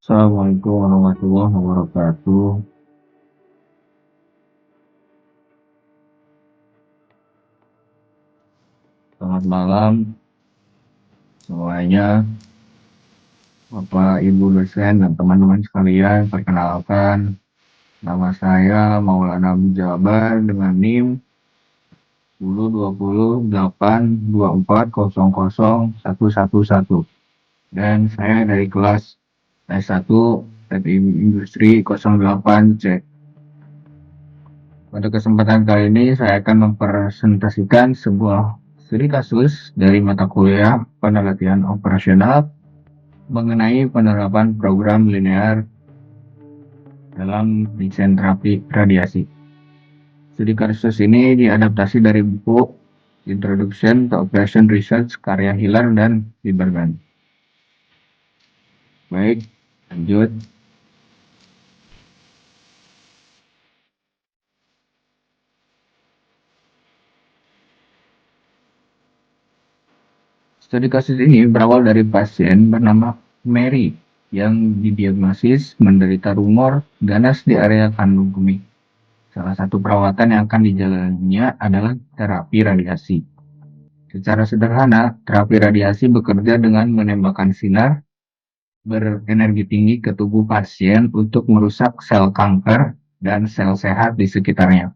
Assalamualaikum warahmatullahi wabarakatuh. Selamat malam semuanya, Bapak, Ibu dosen, dan teman-teman sekalian. Perkenalkan, nama saya Maulana Jabar dengan NIM 102082404111 dan saya dari kelas S1 Teknik Industri 08C. Pada kesempatan kali ini saya akan mempresentasikan sebuah studi kasus dari mata kuliah penelitian operasional mengenai penerapan program linear dalam desain terapi radiasi. Studi kasus ini diadaptasi dari buku Introduction to Operation Research karya Hiller dan Lieberman. Baik, lanjut. Studi kasus ini berawal dari pasien bernama Mary yang didiagnosis menderita rumor ganas di area kandung kemih. Salah satu perawatan yang akan dijalaninya adalah terapi radiasi. Secara sederhana, terapi radiasi bekerja dengan menembakkan sinar berenergi tinggi ke tubuh pasien untuk merusak sel kanker dan sel sehat di sekitarnya.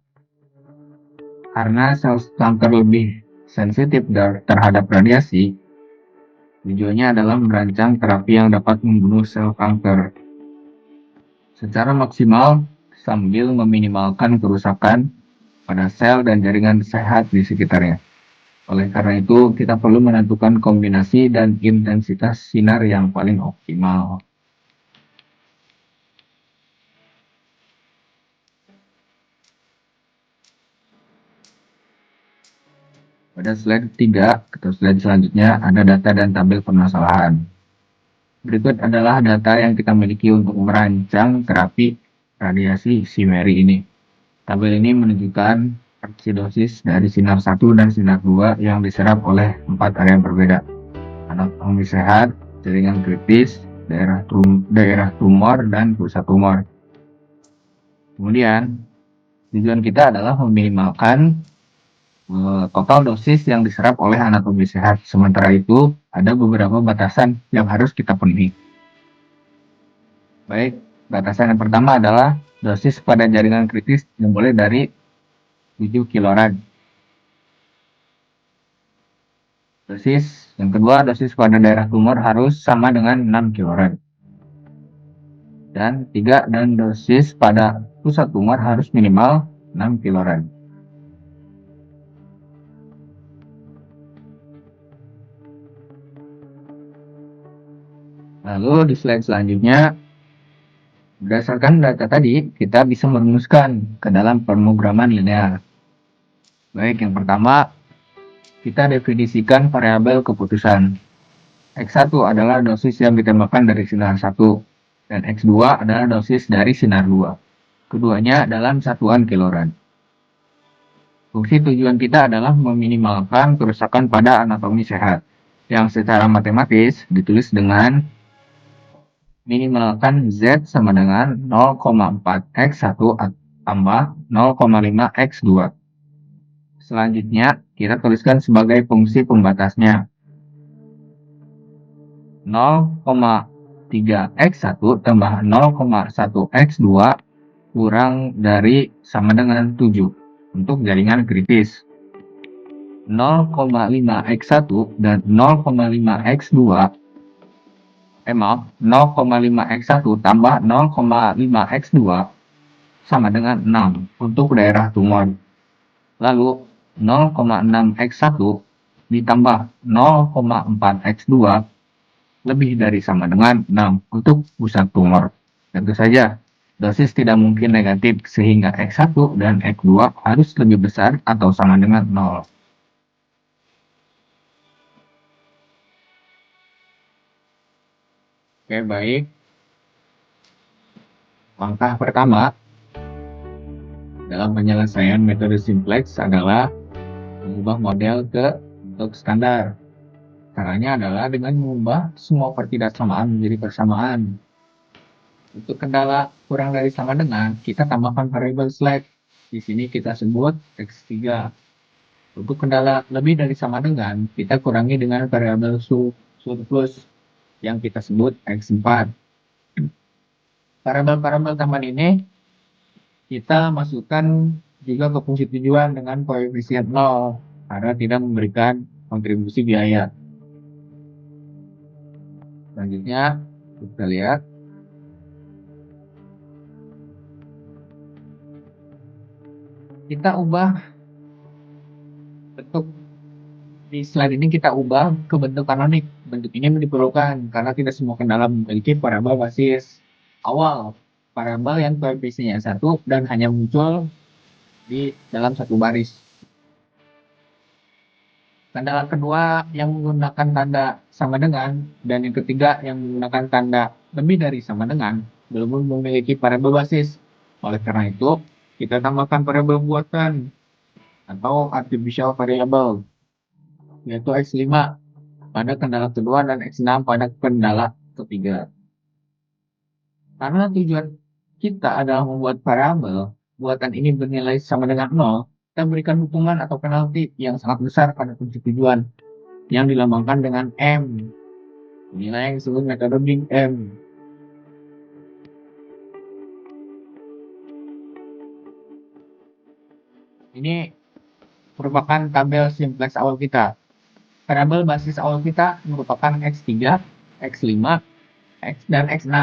Karena sel kanker lebih sensitif terhadap radiasi, tujuannya adalah merancang terapi yang dapat membunuh sel kanker secara maksimal sambil meminimalkan kerusakan pada sel dan jaringan sehat di sekitarnya. Oleh karena itu, kita perlu menentukan kombinasi dan intensitas sinar yang paling optimal. Pada slide 3 atau slide selanjutnya ada data dan tabel permasalahan. Berikut adalah data yang kita miliki untuk merancang terapi radiasi si Mary ini. Tabel ini menunjukkan dosis dari sinar 1 dan sinar 2 yang diserap oleh 4 area berbeda. Anatomi sehat, jaringan kritis, daerah tumor, dan pusat tumor. Kemudian, tujuan kita adalah meminimalkan total dosis yang diserap oleh anatomi sehat. Sementara itu, ada beberapa batasan yang harus kita penuhi. Baik, batasan yang pertama adalah dosis pada jaringan kritis yang boleh dari 7 kilorad. Dosis yang kedua, dosis pada daerah tumor harus sama dengan 6 kilorad. Dan dosis pada pusat tumor harus minimal 6 kilorad. Lalu di slide selanjutnya, berdasarkan data tadi, kita bisa merumuskan ke dalam pemrograman linear. Baik, yang pertama, kita definisikan variabel keputusan. X1 adalah dosis yang ditembakkan dari sinar 1, dan X2 adalah dosis dari sinar 2. Keduanya dalam satuan kilorad. Fungsi tujuan kita adalah meminimalkan kerusakan pada anatomi sehat, yang secara matematis ditulis dengan minimalkan Z sama dengan 0,4x1 tambah 0,5x2. Selanjutnya, kita tuliskan sebagai fungsi pembatasnya. 0,3x1 tambah 0,1x2 kurang dari sama dengan 7 untuk jaringan kritis. 0,5x1 dan 0,5x2 0,5x1 tambah 0,5x2 sama dengan 6 untuk daerah tumor. Lalu 0,6x1 ditambah 0,4x2 lebih dari sama dengan 6 untuk pusat tumor. Tentu saja, dosis tidak mungkin negatif sehingga X1 dan X2 harus lebih besar atau sama dengan 0. Oke, baik. Langkah pertama dalam penyelesaian metode simplex adalah mengubah model ke bentuk standar. Caranya adalah dengan mengubah semua pertidaksamaan menjadi persamaan. Untuk kendala kurang dari sama dengan, kita tambahkan variabel slack. Di sini kita sebut X3. Untuk kendala lebih dari sama dengan, kita kurangi dengan variabel surplus yang kita sebut X4. Variabel-variabel tambahan ini kita masukkan juga ke fungsi tujuan dengan koefisien 0 karena tidak memberikan kontribusi biaya. Selanjutnya kita lihat kita ubah bentuk di slide ini, kita ubah ke bentuk kanonik. Bentuk ini diperlukan karena tidak semua kendala memiliki variabel basis awal, variabel yang koefisiennya 1 dan hanya muncul di dalam satu baris. Kendala kedua yang menggunakan tanda sama dengan, dan yang ketiga yang menggunakan tanda lebih dari sama dengan, belum memiliki variabel basis. Oleh karena itu, kita tambahkan variabel buatan atau artificial variable, yaitu X5 pada kendala kedua dan X6 pada kendala ketiga. Karena tujuan kita adalah membuat variabel buatan ini bernilai sama dengan 0, kita berikan hukuman atau penalti yang sangat besar pada fungsi tujuan yang dilambangkan dengan M. Inilah yang disebut metode Big M. Ini merupakan tabel simplex awal kita. Variabel basis awal kita merupakan X3, X5, X dan X6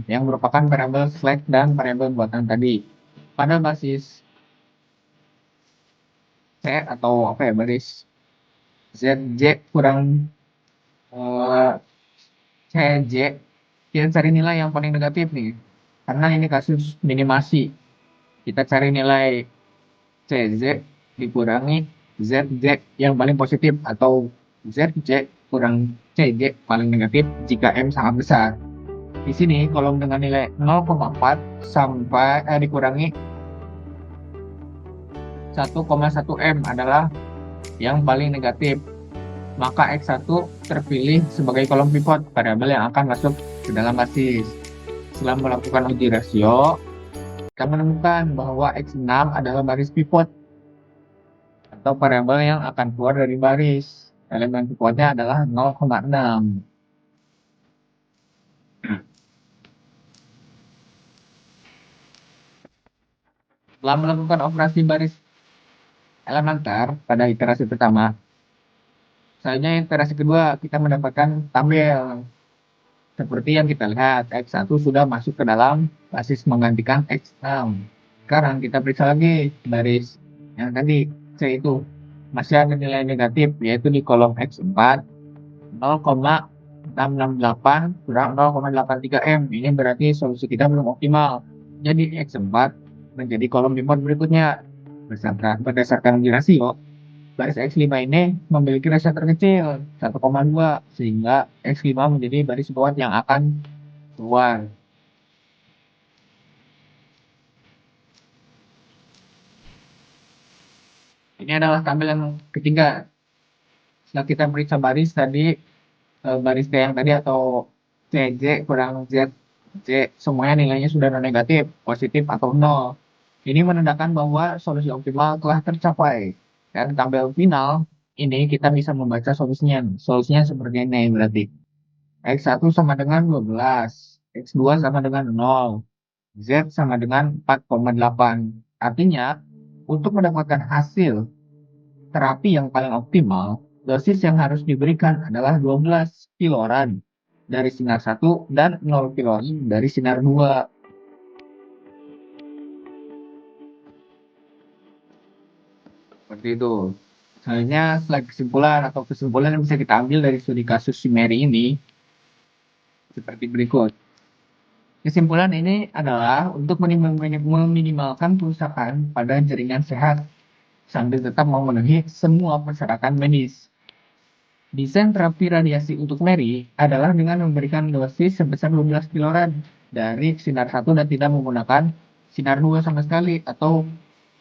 yang merupakan variabel slack dan variabel buatan tadi. Pada basis C atau apa ya, baris ZJ kurang CJ, kita cari nilai yang paling negatif nih. Karena ini kasus minimasi. Kita cari nilai CZ dikurangi ZJ yang paling positif atau ZJ kurang CJ paling negatif jika M sangat besar. Di sini kolom dengan nilai 0,4 sampai dikurangi 1,1 M adalah yang paling negatif. Maka X1 terpilih sebagai kolom pivot variabel yang akan masuk ke dalam basis. Setelah melakukan uji rasio, kita menemukan bahwa X6 adalah baris pivot atau variabel yang akan keluar dari baris. Elemen pivotnya adalah 0,6. Setelah melakukan operasi baris elementer pada iterasi pertama, selanjutnya iterasi kedua kita mendapatkan tabel seperti yang kita lihat. X1 sudah masuk ke dalam basis menggantikan X6. Sekarang kita periksa lagi baris yang tadi C itu masih ada nilai negatif, yaitu di kolom X4 0,668 kurang 0,83 M. Ini berarti solusi kita belum optimal. Jadi X4 menjadi kolom pivot berikutnya. Berdasarkan rasio, baris X5 ini memiliki rasio terkecil 1,2, sehingga X5 menjadi baris pivot yang akan keluar. Ini adalah tabel yang ketiga. Setelah kita periksa baris tadi, baris D yang tadi atau CJ kurang ZJ, semuanya nilainya sudah non negatif, positif atau 0. Ini menandakan bahwa solusi optimal telah tercapai. Dan tabel final ini kita bisa membaca solusinya. Solusinya seperti ini berarti. X1 sama dengan 12, X2 sama dengan 0, Z sama dengan 4,8. Artinya, untuk mendapatkan hasil terapi yang paling optimal, dosis yang harus diberikan adalah 12 kiloran dari sinar 1 dan 0 kiloran dari sinar 2. Seperti itu. Selanjutnya, slide kesimpulan atau kesimpulan yang bisa kita ambil dari studi kasus si Mary ini seperti berikut. Kesimpulan ini adalah untuk meminimalkan kerusakan pada jaringan sehat sambil tetap memenuhi semua persyaratan medis. Desain terapi radiasi untuk Mary adalah dengan memberikan dosis sebesar 12 kiloran dari sinar 1 dan tidak menggunakan sinar 2 sama sekali atau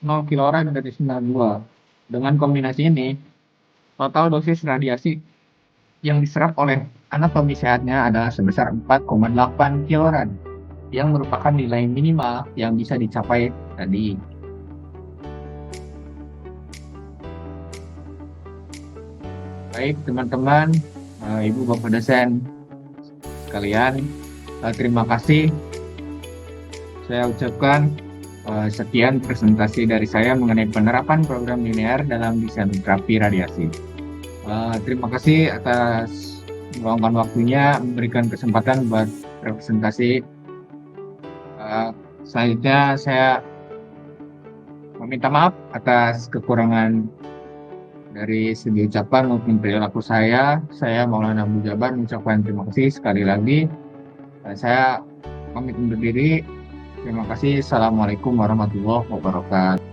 0 kiloran dari sinar 2. Dengan kombinasi ini, total dosis radiasi yang diserap oleh anatomi sehatnya adalah sebesar 4,8 kiloran. yang merupakan nilai minimal yang bisa dicapai tadi. Baik teman-teman, Ibu Bapak dosen sekalian, terima kasih saya ucapkan. Sekian presentasi dari saya mengenai penerapan program linear dalam desain terapi radiasi. Terima kasih atas meluangkan waktunya, memberikan kesempatan buat presentasi. Selanjutnya saya meminta maaf atas kekurangan dari segi ucapan maupun perilaku saya. Saya Maulana Abu Jabar mengucapkan terima kasih sekali lagi. Saya pamit undur diri. Terima kasih. Assalamualaikum warahmatullahi wabarakatuh.